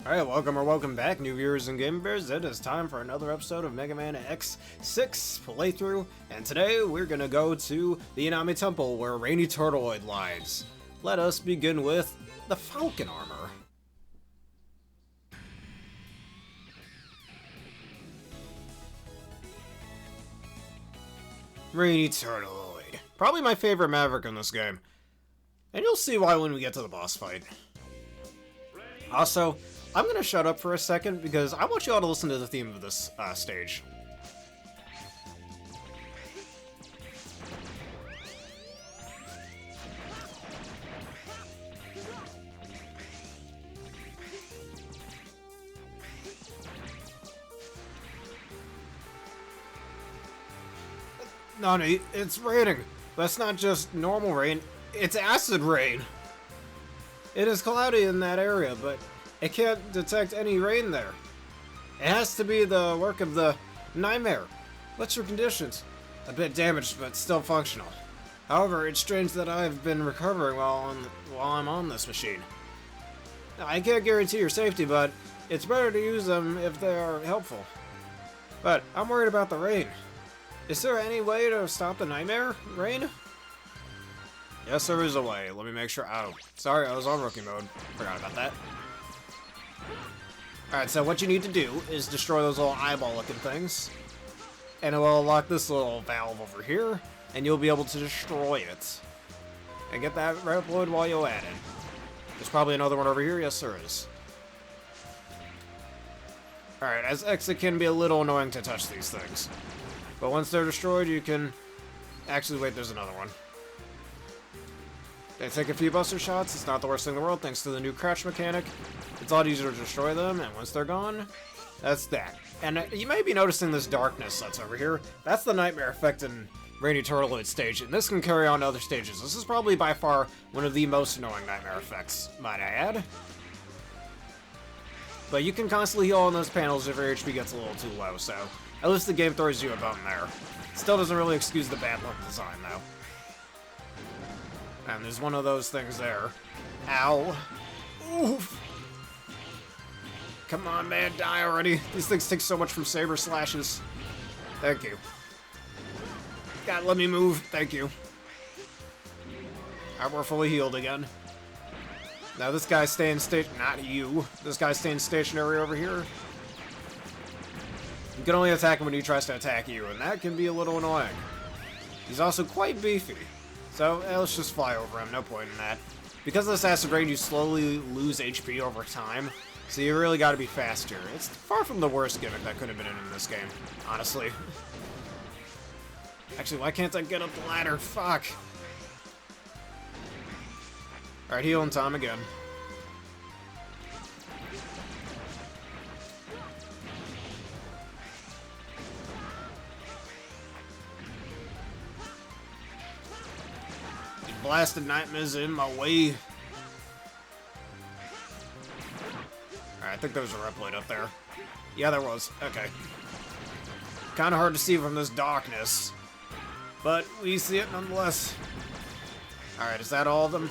Alright, welcome back, new viewers and game bears. It is time for another episode of Mega Man X6 playthrough, and today we're gonna go to the Inami Temple where Rainy Turtloid lies. Let us begin with the Falcon Armor. Rainy Turtloid. Probably my favorite Maverick in this game. And you'll see why when we get to the boss fight. Also, I'm gonna shut up for a second because I want you all to listen to the theme of this stage. Nani, it's raining, but it's not just normal rain, it's acid rain. It is cloudy in that area, but it can't detect any rain there. It has to be the work of the nightmare. What's your conditions? A bit damaged, but still functional. However, it's strange that I've been recovering while I'm on this machine. Now, I can't guarantee your safety, but it's better to use them if they are helpful. But I'm worried about the rain. Is there any way to stop the nightmare rain? Yes, there is a way. Let me make sure. Oh, sorry, I was on rookie mode. Forgot about that. Alright, so what you need to do is destroy those little eyeball-looking things. And it will unlock this little valve over here, and you'll be able to destroy it. And get that Reploid while you're at it. There's probably another one over here. Yes, there is. Alright, as X, it can be a little annoying to touch these things. But once they're destroyed, you can... Actually, wait, there's another one. They take a few buster shots, it's not the worst thing in the world thanks to the new crouch mechanic. It's a lot easier to destroy them, and once they're gone, that's that. And you may be noticing this darkness that's over here. That's the nightmare effect in Rainy Turtloid stage, and this can carry on to other stages. This is probably by far one of the most annoying nightmare effects, might I add. But you can constantly heal on those panels if your HP gets a little too low, so at least the game throws you a bone there. Still doesn't really excuse the bad level design, though. And there's one of those things there. Ow. Oof. Come on, man, die already. These things take so much from saber slashes. Thank you. God, let me move. Thank you. Alright, we're fully healed again. Now this guy's staying not you. This guy's staying stationary over here. You can only attack him when he tries to attack you, and that can be a little annoying. He's also quite beefy. So, let's just fly over him, no point in that. Because of this acid rain, you slowly lose HP over time, so you really gotta be faster. It's far from the worst gimmick that could have been in this game, honestly. Actually, why can't I get up the ladder? Fuck! Alright, healing time again. Blasted nightmares in my way. Alright, I think there was a Reploid up there. Yeah, there was. Okay. Kinda hard to see from this darkness. But we see it nonetheless. Alright, is that all of them?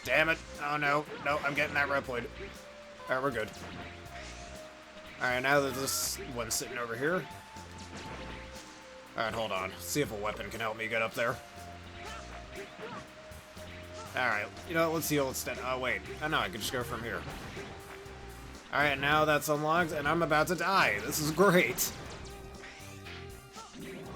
Damn it. Oh no. No, I'm getting that Reploid. Alright, we're good. Alright, now that this one's sitting over here. Alright, hold on. See if a weapon can help me get up there. Alright, you know what, let's heal instead. Oh, wait. Oh, no, I can just go from here. Alright, now that's unlocked, and I'm about to die. This is great.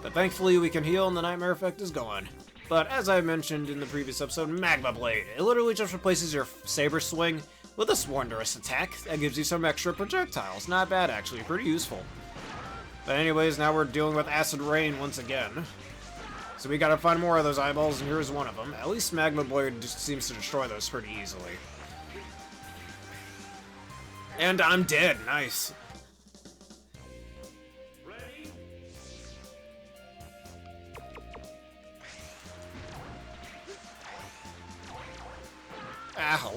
But thankfully, we can heal, and the nightmare effect is gone. But as I mentioned in the previous episode, Magma Blade. It literally just replaces your saber swing with this wondrous attack that gives you some extra projectiles. Not bad, actually. Pretty useful. But anyways, now we're dealing with acid rain once again. So we gotta find more of those eyeballs, and here's one of them. At least Magma Blade just seems to destroy those pretty easily. And I'm dead. Nice. Ready? Ow.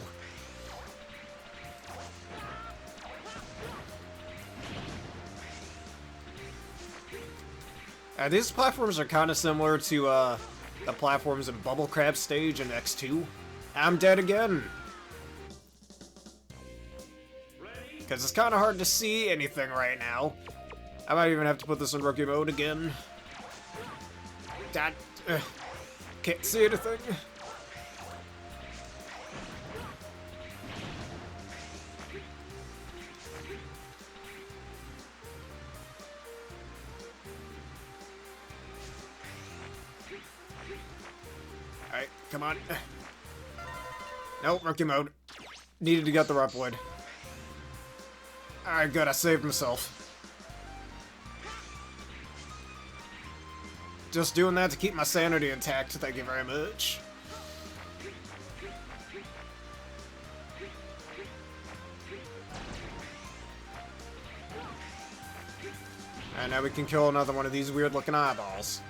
These platforms are kind of similar to the platforms in Bubble Crab stage in X2. I'm dead again. Ready? because it's kind of hard to see anything right now. I might even have to put this in rookie mode again. That can't see anything. Alright, come on. Nope, rookie mode. Needed to get the Reploid. Alright, good, I saved myself. Just doing that to keep my sanity intact, thank you very much. And now we can kill another one of these weird-looking eyeballs.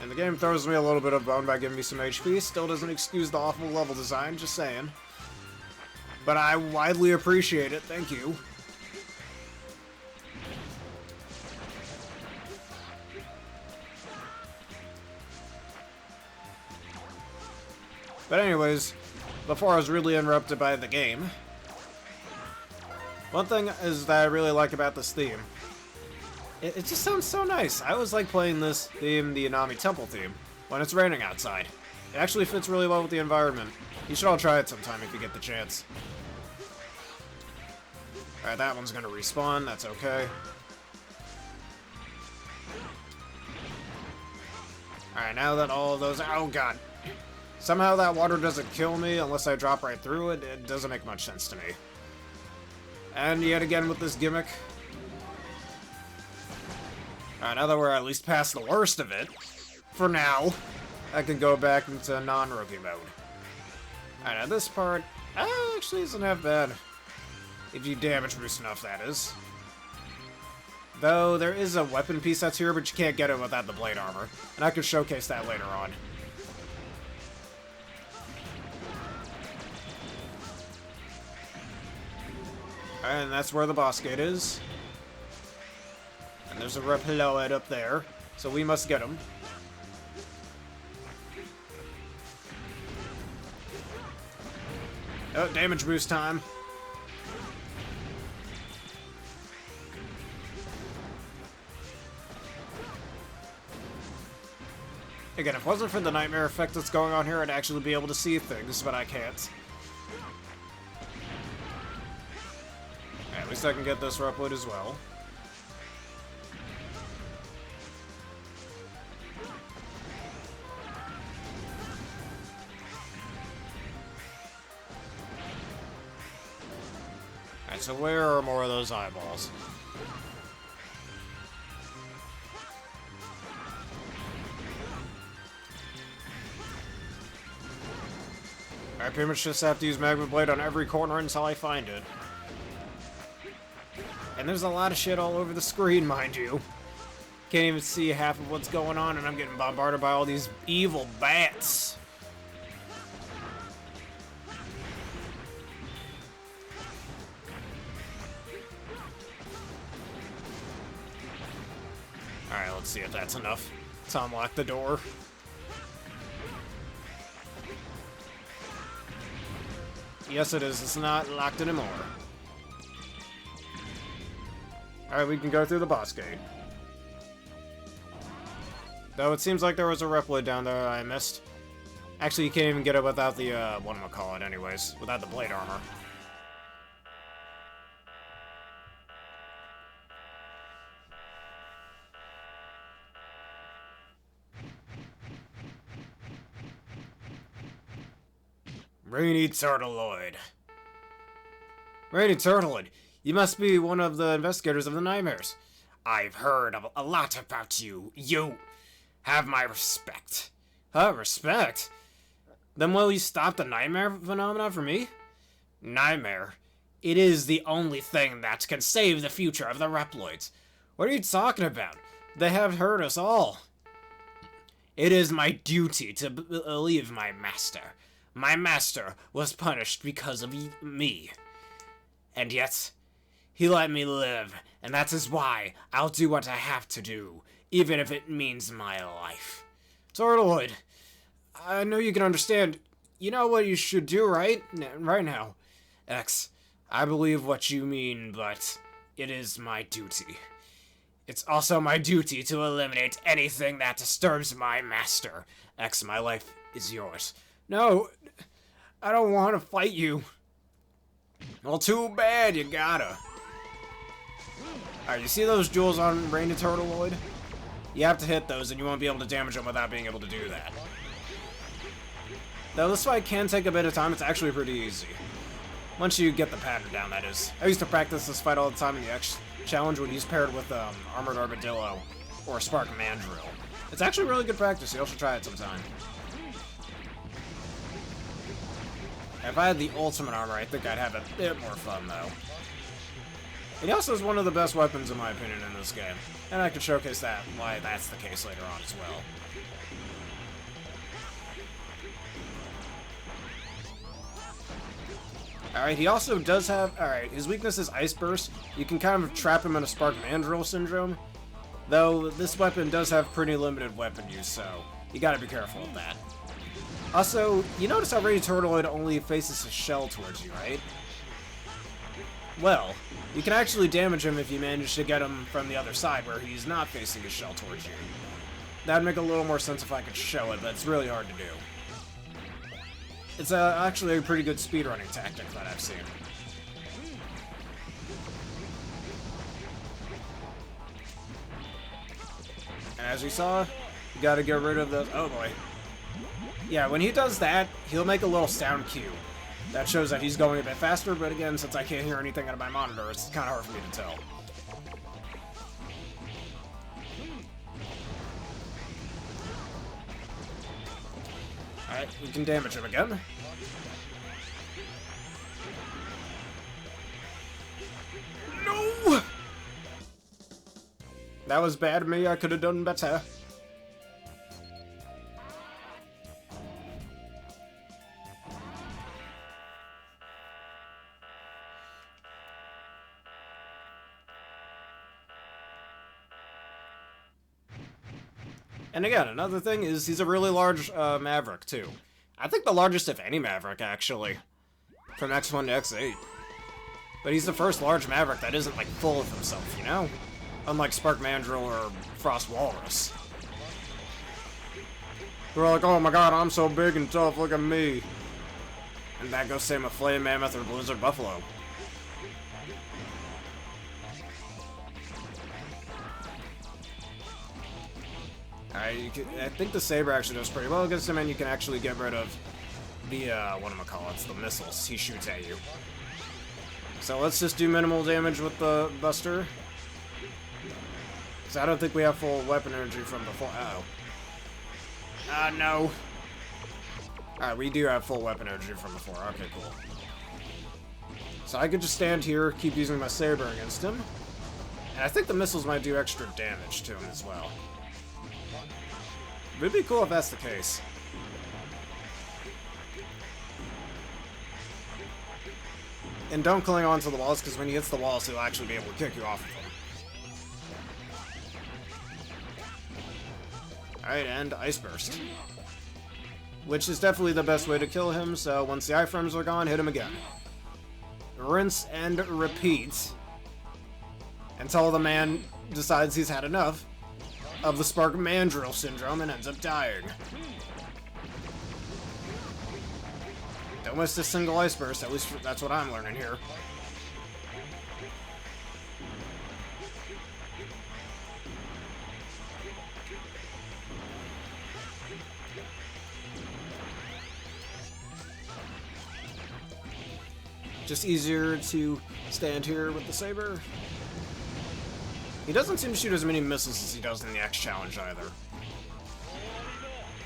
And the game throws me a little bit of bone by giving me some HP. Still doesn't excuse the awful level design, just saying. But I widely appreciate it, thank you. But anyways, before I was really interrupted by the game, one thing is that I really like about this theme. It just sounds so nice. I always like playing this theme, the Inami Temple theme, when it's raining outside. It actually fits really well with the environment. You should all try it sometime if you get the chance. Alright, that one's gonna respawn, that's okay. Alright, now that all of those... Oh god. Somehow that water doesn't kill me unless I drop right through it. It doesn't make much sense to me. And yet again with this gimmick. Alright, now that we're at least past the worst of it, for now, I can go back into non-rookie mode. Alright, now this part actually isn't half bad. If you damage boost enough, that is. Though, there is a weapon piece that's here, but you can't get it without the blade armor. And I can showcase that later on. And that's where the boss gate is. And there's a Reploid up there, so we must get him. Oh, damage boost time. Again, if it wasn't for the nightmare effect that's going on here, I'd actually be able to see things, but I can't. At least I can get this Reploid as well. Alright, so where are more of those eyeballs? I pretty much just have to use Magma Blade on every corner until I find it. And there's a lot of shit all over the screen, mind you. Can't even see half of what's going on, and I'm getting bombarded by all these evil bats. Alright, let's see if that's enough to unlock the door. Yes, it is. It's not locked anymore. Alright, we can go through the boss gate. Though it seems like there was a Reploid down there I missed. Actually, you can't even get it without the, whatchamacallit anyways. Without the blade armor. Rainy Turtloid. Rainy Turtloid, you must be one of the investigators of the nightmares. I've heard a lot about you. You have my respect. Huh, respect? Then will you stop the nightmare phenomenon for me? Nightmare? It is the only thing that can save the future of the Reploids. What are you talking about? They have hurt us all. It is my duty to believe my master. My master was punished because of me. And yet, he let me live, and that is why I'll do what I have to do, even if it means my life. Turtloid, I know you can understand. You know what you should do, right? Right now. X, I believe what you mean, but it is my duty. It's also my duty to eliminate anything that disturbs my master. X, my life is yours. No, I don't want to fight you. Well, too bad, you gotta. Alright, you see those jewels on Rain to Turtloid? You have to hit those and you won't be able to damage them without being able to do that. Though this fight can take a bit of time, it's actually pretty easy. Once you get the pattern down, that is. I used to practice this fight all the time in the X challenge when he's paired with Armored Armadillo or Spark Mandrill. It's actually really good practice, you should try it sometime. If I had the ultimate armor, I think I'd have a bit more fun, though. It also is one of the best weapons, in my opinion, in this game. And I could showcase that, why that's the case later on as well. Alright, he also does have... Alright, his weakness is Ice Burst. You can kind of trap him in a Spark Mandrill syndrome. Though, this weapon does have pretty limited weapon use, so you gotta be careful of that. Also, you notice how Rady Turtloid only faces his shell towards you, right? Well, you can actually damage him if you manage to get him from the other side where he's not facing his shell towards you. That'd make a little more sense if I could show it, but it's really hard to do. It's actually a pretty good speedrunning tactic that I've seen. And as you saw, you gotta get rid of those... Oh boy. Yeah, when he does that, he'll make a little sound cue. That shows that he's going a bit faster, but again, since I can't hear anything out of my monitor, it's kind of hard for me to tell. Alright, we can damage him again. No! That was bad of me, I could have done better. And again, another thing is he's a really large Maverick, too. I think the largest of any Maverick, actually. From X1 to X8. But he's the first large Maverick that isn't, like, full of himself, you know? Unlike Spark Mandrill or Frost Walrus. They're like, oh my god, I'm so big and tough, look at me. And that goes same with Flame Mammoth or Blizzard Buffalo. I think the Saber actually does pretty well against him, and you can actually get rid of the, whatchamacallits, the missiles he shoots at you. So let's just do minimal damage with the Buster. Because I don't think we have full weapon energy from the full... Uh-oh. Ah, no. Alright, we do have full weapon energy from before. Okay, cool. So I could just stand here, keep using my Saber against him. And I think the missiles might do extra damage to him as well. It'd be cool if that's the case. And don't cling on to the walls, because when he hits the walls, he'll actually be able to kick you off of them. Alright, and Ice Burst. Which is definitely the best way to kill him, so once the iframes are gone, hit him again. Rinse and repeat. Until the man decides he's had enough of the Spark Mandrill syndrome and ends up dying. Don't miss a single Ice Burst, at least that's what I'm learning here. Just easier to stand here with the Saber. He doesn't seem to shoot as many missiles as he does in the X challenge either.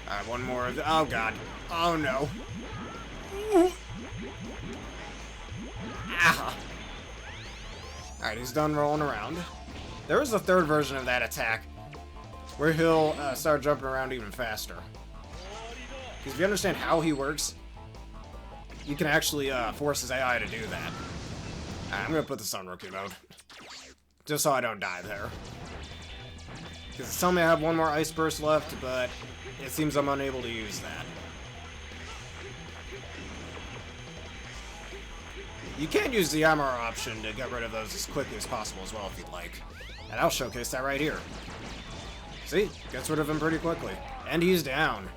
Alright, one more. Oh god. Oh no. Ah. Alright, he's done rolling around. There is a third version of that attack where he'll start jumping around even faster. Because if you understand how he works, you can actually force his AI to do that. Alright, I'm gonna put this on rookie mode. Just so I don't die there. Because it's telling me I have one more Ice Burst left, but it seems I'm unable to use that. You can use the armor option to get rid of those as quickly as possible as well if you'd like. And I'll showcase that right here. See? Gets rid of him pretty quickly. And he's down.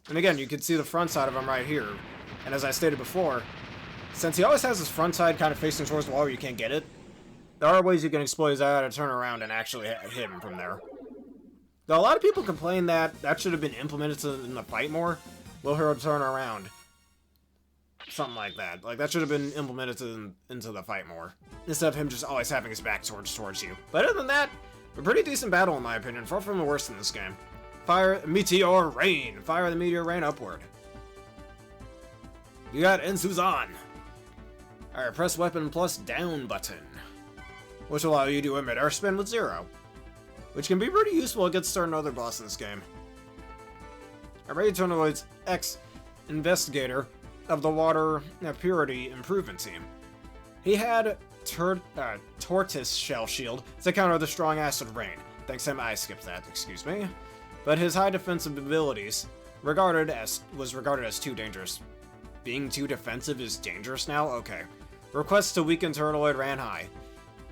And again, you can see the front side of him right here. And as I stated before, since he always has his front side kind of facing towards the wall where you can't get it, there are ways you can exploit his eye to turn around and actually hit him from there. Though a lot of people complain that that should have been implemented in the fight more. Will hero turn around. Something like that. Like, that should have been implemented into the fight more. Instead of him just always having his back towards you. But other than that, a pretty decent battle in my opinion. Far from the worst in this game. Fire Meteor Rain. Fire the Meteor Rain upward. You got Ensuzan. Alright, press weapon plus down button, which will allow you to emit air spin with 0. Which can be pretty useful against certain other bosses in this game. Alright, Turtloid's ex-investigator of the water purity improvement team. He had tortoise shell shield to counter the strong acid rain. Thanks to him, I skipped that, excuse me. But his high defensive abilities was regarded as too dangerous. Being too defensive is dangerous now? Okay. Requests to weaken Turtloid ran high.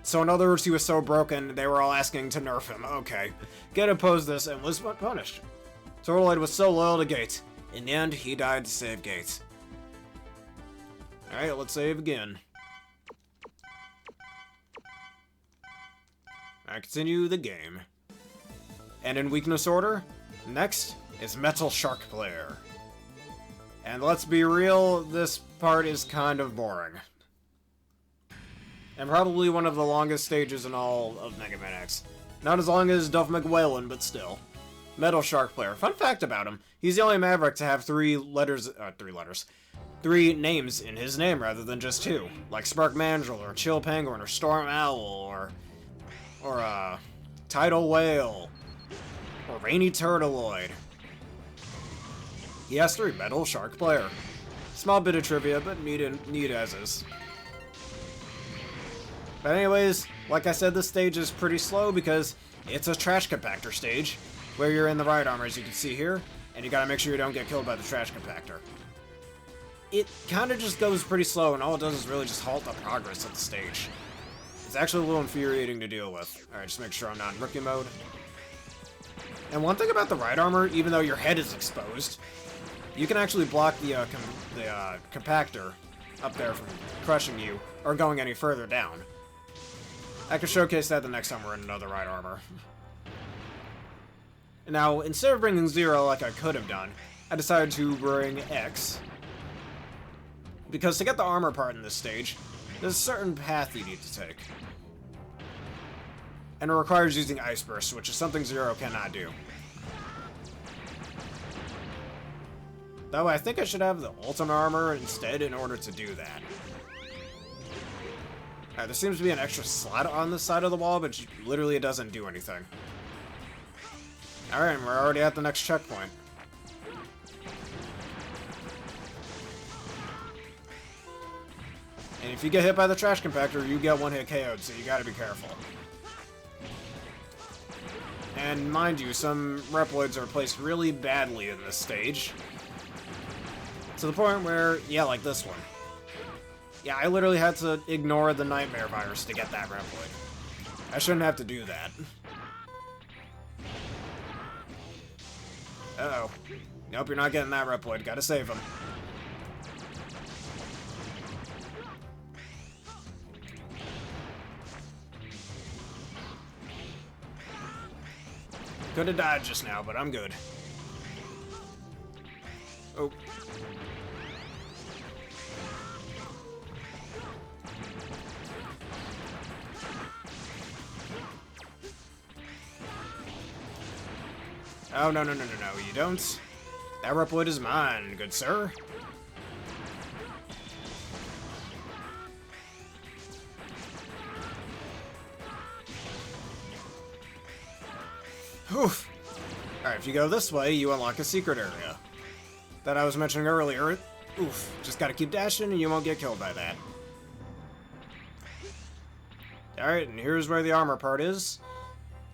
So in other words, he was so broken, they were all asking to nerf him. Okay. Get opposed this and was punished. Turtloid was so loyal to Gate. In the end, he died to save Gate. Alright, let's save again. I continue the game. And in weakness order, next is Metal Shark Player. And let's be real, this part is kind of boring. And probably one of the longest stages in all of Mega Man X. Not as long as Duff McWhalen, but still. Metal Shark Player. Fun fact about him, he's the only Maverick to have three names in his name rather than just 2. Like Spark Mandrill, or Chill Penguin, or Storm Owl, or Tidal Whale, or Rainy Turtloid. He has 3, Metal Shark Player. Small bit of trivia, but neat as is. But anyways, like I said, this stage is pretty slow because it's a trash compactor stage, where you're in the right armor, as you can see here, and you gotta make sure you don't get killed by the trash compactor. It kinda just goes pretty slow, and all it does is really just halt the progress of the stage. It's actually a little infuriating to deal with. Alright, just make sure I'm not in rookie mode. And one thing about the right armor, even though your head is exposed, you can actually block the compactor up there from crushing you, or going any further down. I can showcase that the next time we're in another right armor. Now, instead of bringing 0 like I could have done, I decided to bring X. Because to get the armor part in this stage, there's a certain path you need to take. And it requires using Ice Burst, which is something 0 cannot do. Though I think I should have the ultimate armor instead in order to do that. Alright, there seems to be an extra slot on this side of the wall, but literally it doesn't do anything. Alright, we're already at the next checkpoint. And if you get hit by the trash compactor, you get one hit KO'd, so you gotta be careful. And mind you, some Reploids are placed really badly in this stage. To the point where, yeah, like this one. Yeah, I literally had to ignore the Nightmare Virus to get that Reploid. I shouldn't have to do that. Uh-oh. Nope, you're not getting that Reploid. Gotta save him. Could have died just now, but I'm good. Oh. Oh, no, you don't. That Reploid is mine, good sir. Oof. Alright, if you go this way, you unlock a secret area that I was mentioning earlier. Oof. Just gotta keep dashing and you won't get killed by that. Alright, and here's where the armor part is.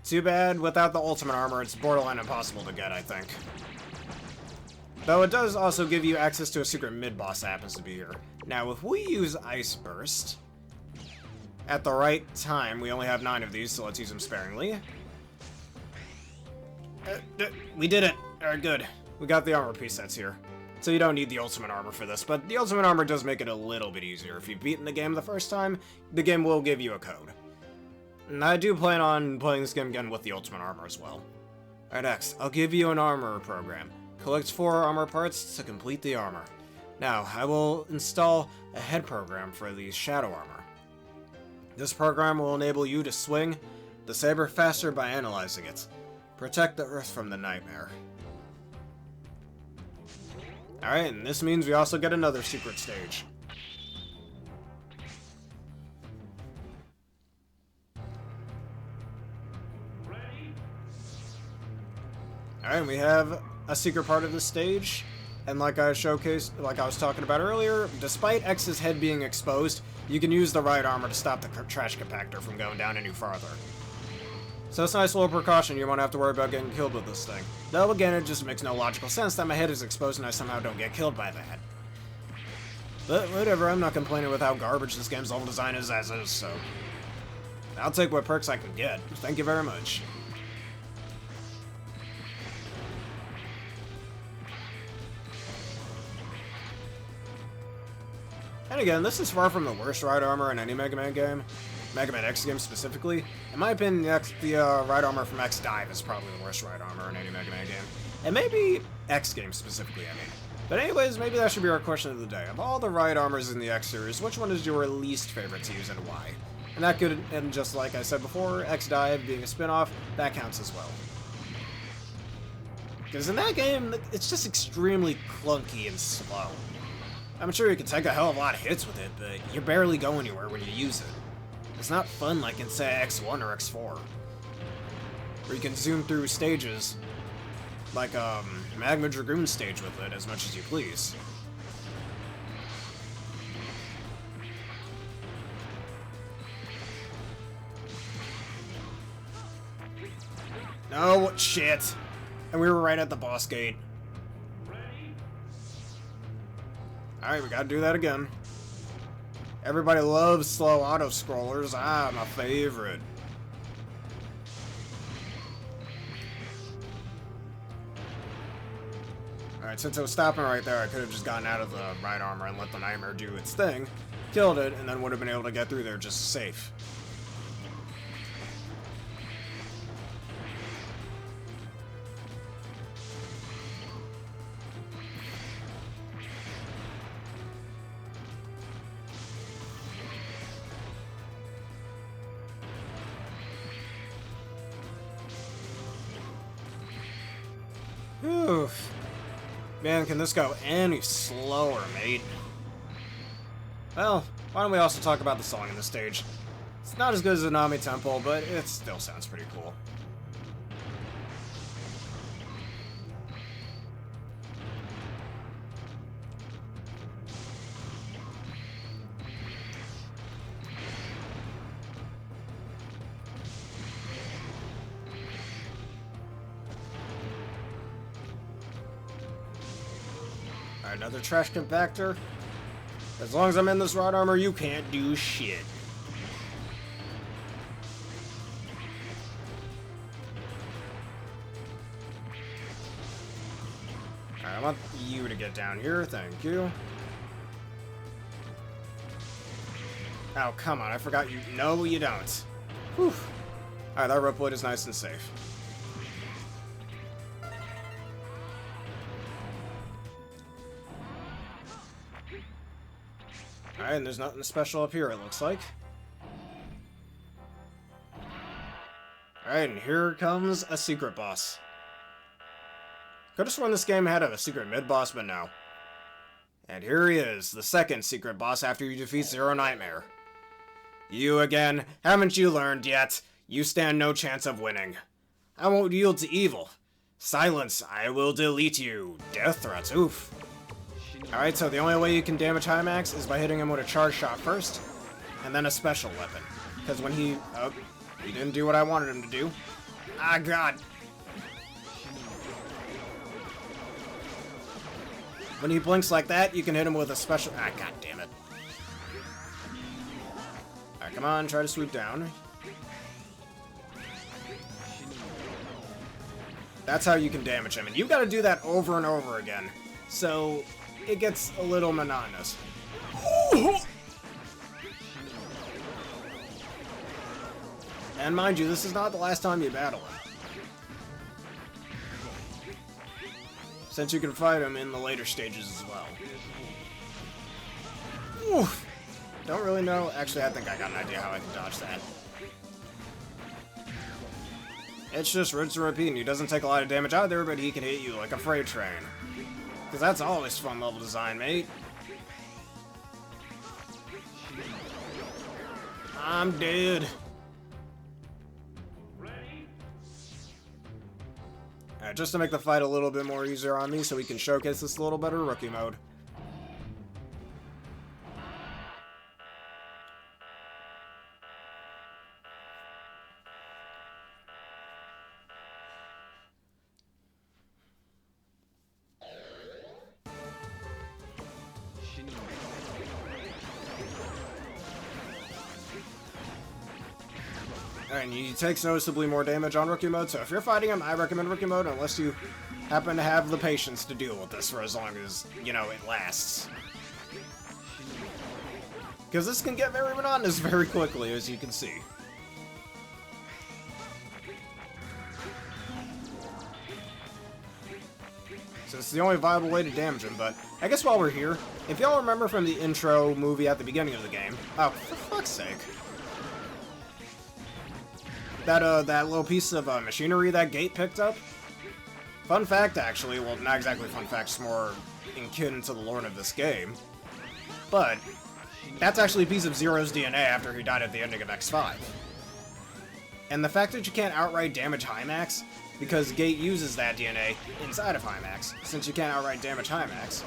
Too bad, without the ultimate armor, it's borderline impossible to get, I think. Though it does also give you access to a secret mid-boss that happens to be here. Now, if we use Ice Burst at the right time, we only have 9 of these, so let's use them sparingly. We did it! Alright, good. We got the armor presets here. So you don't need the ultimate armor for this, but the ultimate armor does make it a little bit easier. If you've beaten the game the first time, the game will give you a code. And I do plan on playing this game again with the ultimate armor as well. Alright, X, I'll give you an armor program. Collect 4 armor parts to complete the armor. Now, I will install a head program for the shadow armor. This program will enable you to swing the saber faster by analyzing it. Protect the Earth from the nightmare. Alright, and this means we also get another secret stage. Alright, we have a secret part of the stage, and like I showcased, like I was talking about earlier, despite X's head being exposed, you can use the right armor to stop the trash compactor from going down any farther. So it's a nice little precaution, you won't have to worry about getting killed with this thing. Though again, it just makes no logical sense that my head is exposed and I somehow don't get killed by that. But whatever, I'm not complaining with how garbage this game's level design is as is, so I'll take what perks I can get. Thank you very much. And again, this is far from the worst ride armor in any Mega Man game. Mega Man X game specifically. In my opinion, the ride armor from X Dive is probably the worst ride armor in any Mega Man game. And maybe X game specifically, I mean. But anyways, maybe that should be our question of the day. Of all the ride armors in the X series, which one is your least favorite to use and why? And that could, and just like I said before, X Dive being a spin-off, that counts as well. Because in that game, it's just extremely clunky and slow. I'm sure you can take a hell of a lot of hits with it, but you barely go anywhere when you use it. It's not fun like in, say, X1 or X4, where you can zoom through stages, like Magma Dragoon stage with it as much as you please. No, shit! And we were right at the boss gate. Alright, we gotta do that again. Everybody loves slow auto-scrollers. Ah, my favorite. Alright, since it was stopping right there, I could have just gotten out of the right armor and let the nightmare do its thing. Killed it, and then would have been able to get through there just safe. Oof. Man, can this go any slower, mate? Well, why don't we also talk about the song in this stage? It's not as good as the Nami Temple, but it still sounds pretty cool. Another trash compactor. As long as I'm in this rod armor, you can't do shit. Alright, I want you to get down here, thank you. Oh, come on, I forgot you. No, you don't. Whew. Alright, that rope wood is nice and safe. Alright, and there's nothing special up here, it looks like. Alright, and here comes a secret boss. Could have sworn this game had a secret mid-boss, but no. And here he is, the second secret boss after you defeat Zero Nightmare. You again, haven't you learned yet? You stand no chance of winning. I won't yield to evil. Silence, I will delete you. Death threats, oof. Alright, so the only way you can damage Hymax is by hitting him with a charge shot first, and then a special weapon. Because when he... Oh, he didn't do what I wanted him to do. Ah, God. When he blinks like that, you can hit him with a special... Ah, god damn it. Alright, come on, try to swoop down. That's how you can damage him, and you've got to do that over and over again. So, it gets a little monotonous. And mind you, this is not the last time you battle him. Since you can fight him in the later stages as well. Oof. Don't really know. Actually, I think I got an idea how I can dodge that. It's just rinse and repeat, and he doesn't take a lot of damage either, but he can hit you like a freight train. Because that's always fun level design, mate. I'm dead. Alright, just to make the fight a little bit more easier on me so we can showcase this a little better, rookie mode. And he takes noticeably more damage on rookie mode, so if you're fighting him, I recommend rookie mode unless you happen to have the patience to deal with this for as long as, you know, it lasts. Because this can get very monotonous very quickly, as you can see. So it's the only viable way to damage him, but I guess while we're here, if y'all remember from the intro movie at the beginning of the game... Oh, for fuck's sake. That little piece of machinery that gate picked up. Fun fact, actually, well, not exactly fun fact, it's more akin to the lore of this game. But that's actually a piece of Zero's DNA after he died at the ending of X5. And the fact that you can't outright damage Hymax, because Gate uses that DNA inside of Hymax, since you can't outright damage Hymax,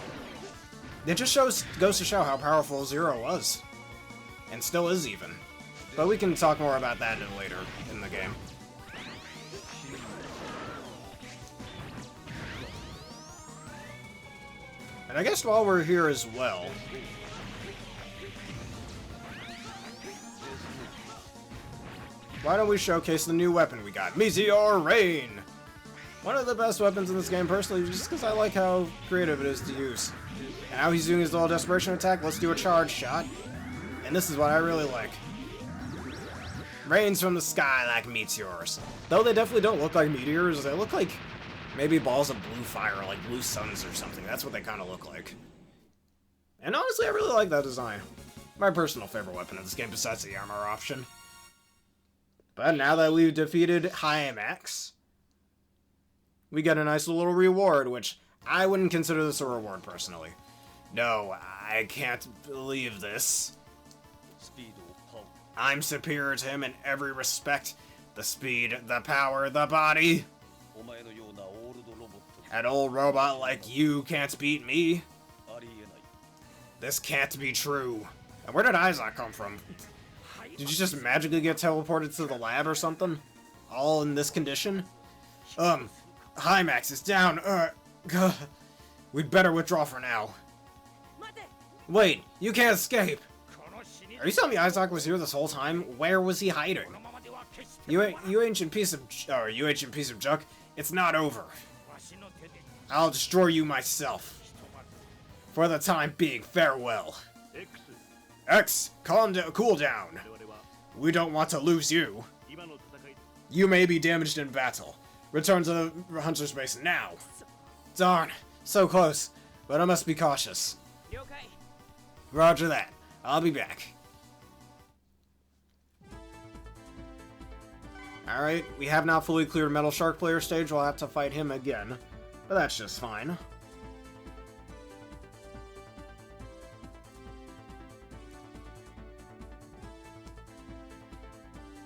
it just goes to show how powerful Zero was. And still is, even. But we can talk more about that later in the game. And I guess while we're here as well... why don't we showcase the new weapon we got? Mijinion Rain! One of the best weapons in this game, personally, just because I like how creative it is to use. And now he's doing his little desperation attack, let's do a charge shot. And this is what I really like. Rains from the sky like meteors. Though they definitely don't look like meteors, they look like maybe balls of blue fire, like blue suns or something. That's what they kind of look like. And honestly, I really like that design. My personal favorite weapon in this game besides the armor option. But now that we've defeated Hymax, we get a nice little reward, which I wouldn't consider this a reward personally. No, I can't believe this. I'm superior to him in every respect. The speed, the power, the body. An old robot like you can't beat me. This can't be true. And where did Isaac come from? Did you just magically get teleported to the lab or something? All in this condition? Hymax is down. We'd better withdraw for now. Wait, you can't escape. Are you telling me Isaac was here this whole time? Where was he hiding? You ancient piece of junk. It's not over. I'll destroy you myself. For the time being, farewell. X, cool down. We don't want to lose you. You may be damaged in battle. Return to the Hunter's base now. Darn, so close, but I must be cautious. Roger that. I'll be back. Alright, we have now fully cleared Metal Shark player stage. We'll have to fight him again, but that's just fine.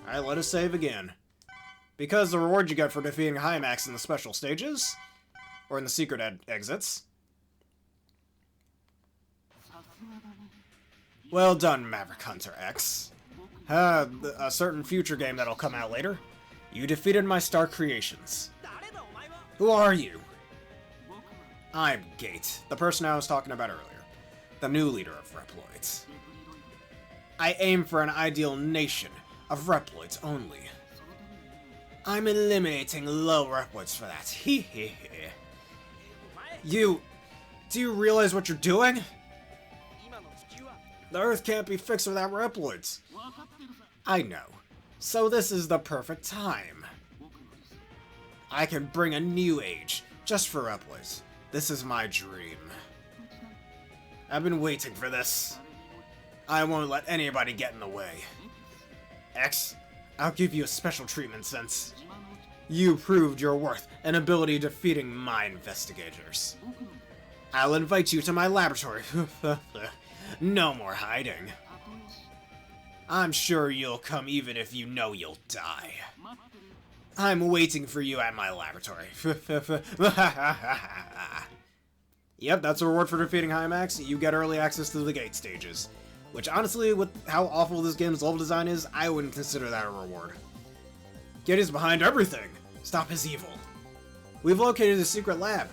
Alright, let us save again. Because the reward you get for defeating Hymax in the special stages, or in the secret exits. Well done, Maverick Hunter X. A certain future game that'll come out later. You defeated my star creations. Who are you? I'm Gate, the person I was talking about earlier. The new leader of Reploids. I aim for an ideal nation of Reploids only. I'm eliminating low Reploids for that. Do you realize what you're doing? The Earth can't be fixed without Reploids. I know. So this is the perfect time. I can bring a new age, just for Reploids. This is my dream. I've been waiting for this. I won't let anybody get in the way. X, I'll give you a special treatment since you proved your worth and ability defeating my investigators. I'll invite you to my laboratory. No more hiding. I'm sure you'll come even if you know you'll die. I'm waiting for you at my laboratory. Yep, that's a reward for defeating Hymax. You get early access to the gate stages. Which honestly, with how awful this game's level design is, I wouldn't consider that a reward. Gate is behind everything. Stop his evil. We've located a secret lab.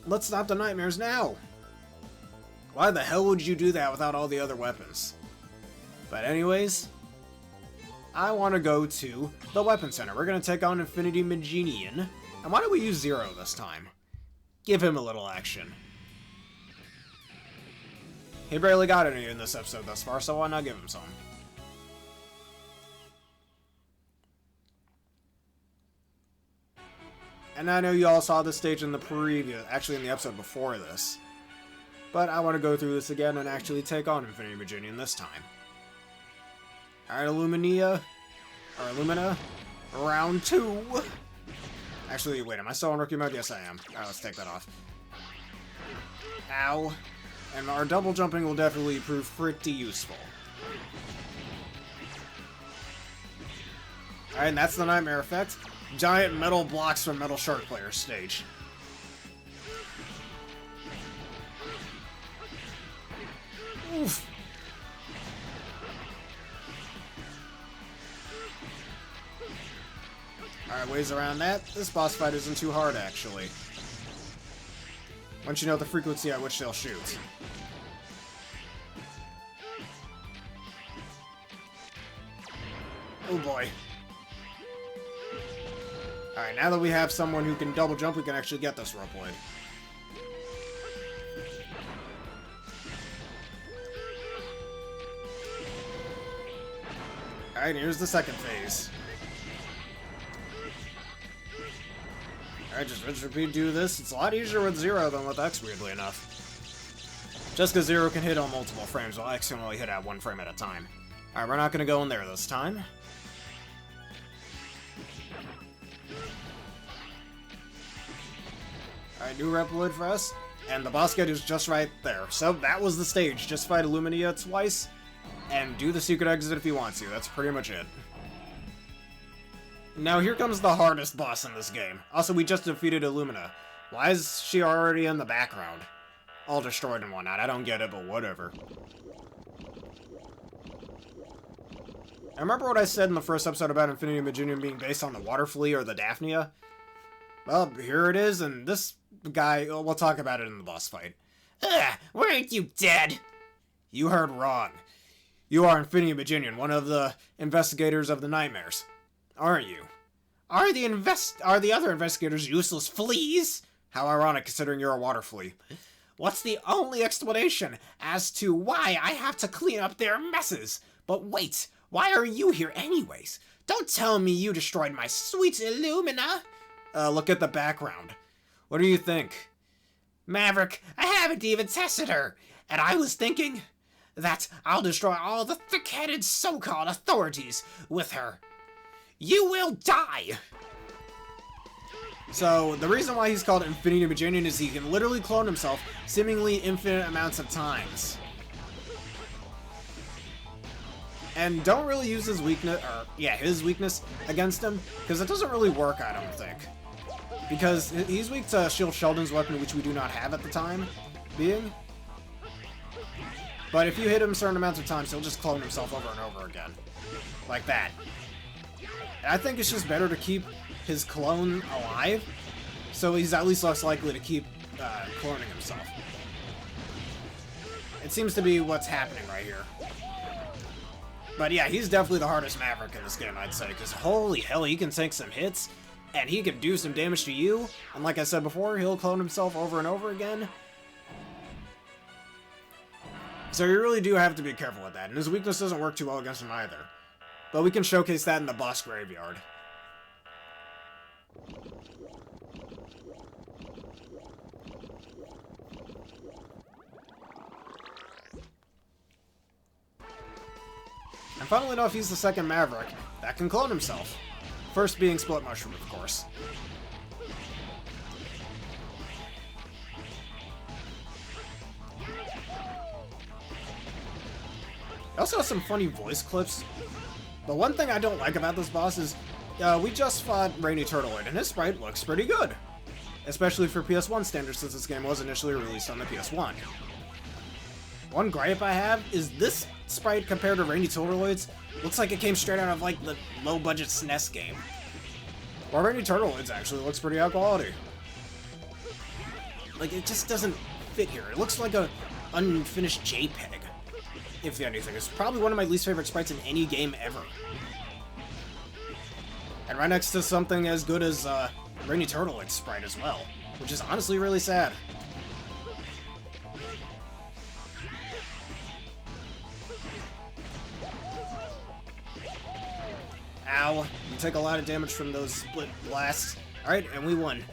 Let's stop the nightmares now. Why the hell would you do that without all the other weapons? But anyways, I want to go to the Weapon Center. We're going to take on Infinity Mijinion. And why don't we use Zero this time? Give him a little action. He barely got any in this episode thus far, so why not give him some? And I know you all saw this stage in the previous, actually in the episode before this. But I want to go through this again and actually take on Infinity Mijinion this time. Alright, Illumina, round 2. Actually, wait, am I still on rookie mode? Yes, I am. Alright, let's take that off. Ow. And our double jumping will definitely prove pretty useful. Alright, and that's the Nightmare effect. Giant metal blocks from Metal Shark Player's stage. Oof. Alright, ways around that. This boss fight isn't too hard, actually. Once you know the frequency at which they'll shoot. Oh boy. Alright, now that we have someone who can double jump, we can actually get this Reploid. Alright, here's the second phase. Alright, just rinse, repeat, do this. It's a lot easier with Zero than with X, weirdly enough. Just because Zero can hit on multiple frames, while X can only hit at 1 frame at a time. Alright, we're not going to go in there this time. Alright, new Reploid for us. And the boss gate is just right there. So that was the stage. Just fight Illumina twice, and do the secret exit if you want to. That's pretty much it. Now here comes the hardest boss in this game. Also, we just defeated Illumina. Why is she already in the background? All destroyed and whatnot. I don't get it, but whatever. I remember what I said in the first episode about Infinity Mijinion being based on the Water Flea or the Daphnia? Well, here it is, and this guy, we'll talk about it in the boss fight. Ugh, weren't you dead? You heard wrong. You are Infinity Mijinion, one of the investigators of the nightmares. Aren't you? Are the other investigators useless fleas? How ironic, considering you're a water flea. What's the only explanation as to why I have to clean up their messes? But wait, why are you here anyways? Don't tell me you destroyed my sweet Illumina. Look at the background. What do you think? Maverick, I haven't even tested her. And I was thinking that I'll destroy all the thick-headed so-called authorities with her. You will die! So, the reason why he's called Infinity Mijinion is he can literally clone himself seemingly infinite amounts of times. And don't really use his weakness, his weakness against him, because it doesn't really work, I don't think. Because he's weak to Shield Sheldon's weapon, which we do not have at the time, being. But if you hit him certain amounts of times, he'll just clone himself over and over again. Like that. I think it's just better to keep his clone alive, so he's at least less likely to keep cloning himself. It seems to be what's happening right here. But yeah, he's definitely the hardest Maverick in this game, I'd say, because holy hell, he can take some hits, and he can do some damage to you, and like I said before, he'll clone himself over and over again. So you really do have to be careful with that, and his weakness doesn't work too well against him either. But we can showcase that in the boss graveyard. And funnily enough, he's the second Maverick that can clone himself. First being Split Mushroom, of course. He also has some funny voice clips. The one thing I don't like about this boss is, we just fought Rainy Turtloid, and his sprite looks pretty good. Especially for PS1 standards, since this game was initially released on the PS1. One gripe I have is this sprite compared to Rainy Turtloid's looks like it came straight out of like the low-budget SNES game. While Rainy Turtloid's actually looks pretty high quality. Like, it just doesn't fit here. It looks like a unfinished JPEG, if anything. It's probably one of my least favorite sprites in any game ever. And right next to something as good as Rainy Turtloid's sprite as well, which is honestly really sad. Ow. You take a lot of damage from those split blasts. Alright, and we won.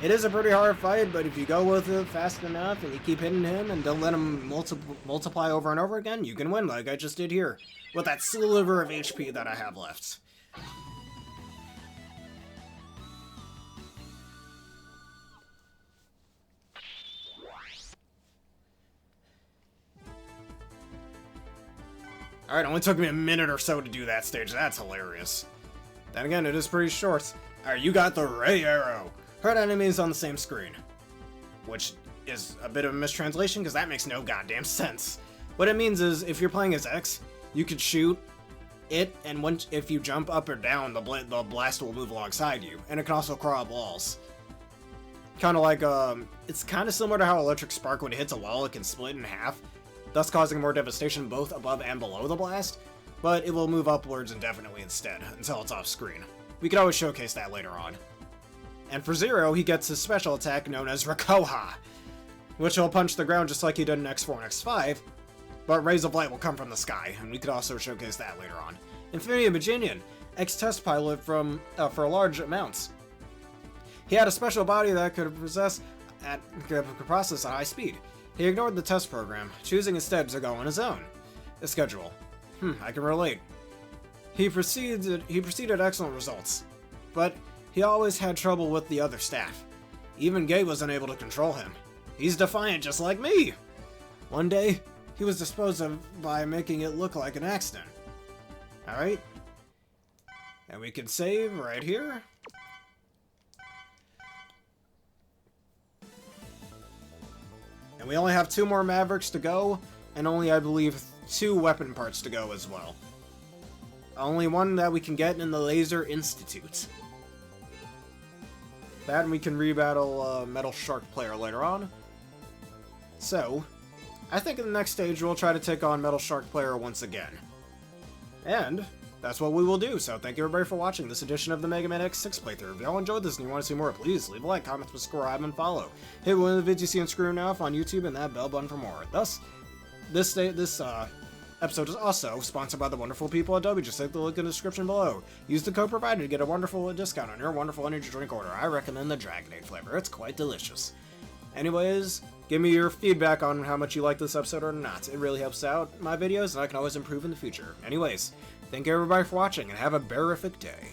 It is a pretty hard fight, but if you go with it fast enough and you keep hitting him and don't let him multiply over and over again, you can win like I just did here, with that sliver of HP that I have left. Alright, only took me a minute or so to do that stage. That's hilarious. Then again, it is pretty short. Alright, you got the Ray Arrow. Hurt enemies on the same screen. Which is a bit of a mistranslation, because that makes no goddamn sense. What it means is, if you're playing as X, you could shoot it, and if you jump up or down, the blast will move alongside you. And it can also crawl up walls. Kind of like, it's kind of similar to how Electric Spark, when it hits a wall, it can split in half, thus causing more devastation both above and below the blast, but it will move upwards indefinitely instead, until it's off screen. We could always showcase that later on. And for Zero, he gets his special attack known as Rakoha, which will punch the ground just like he did in X4 and X5, but rays of light will come from the sky, and we could also showcase that later on. And finally, Mijinion, ex-test pilot for large amounts. He had a special body that could process at high speed. He ignored the test program, choosing instead to go on his own. The schedule. I can relate. He preceded excellent results, but he always had trouble with the other staff. Even Gay was unable to control him. He's defiant just like me! One day, he was disposed of by making it look like an accident. Alright. And we can save right here. And we only have 2 more Mavericks to go, and only, I believe, 2 weapon parts to go as well. Only one that we can get in the Laser Institute. That, and we can rebattle Metal Shark Player later on. So, I think in the next stage we'll try to take on Metal Shark Player once again. And that's what we will do, so thank you everybody for watching this edition of the Mega Man X6 playthrough. If y'all enjoyed this and you want to see more, please leave a like, comment, subscribe, and follow. Hit one of the videos you see on screen now if on YouTube and that bell button for more. Thus, this episode is also sponsored by the wonderful people at Adobe. Just click the link in the description below. Use the code provided to get a wonderful discount on your wonderful energy drink order. I recommend the Dragonade flavor. It's quite delicious. Anyways, give me your feedback on how much you like this episode or not. It really helps out my videos, and I can always improve in the future. Anyways, thank you everybody for watching, and have a berrific day.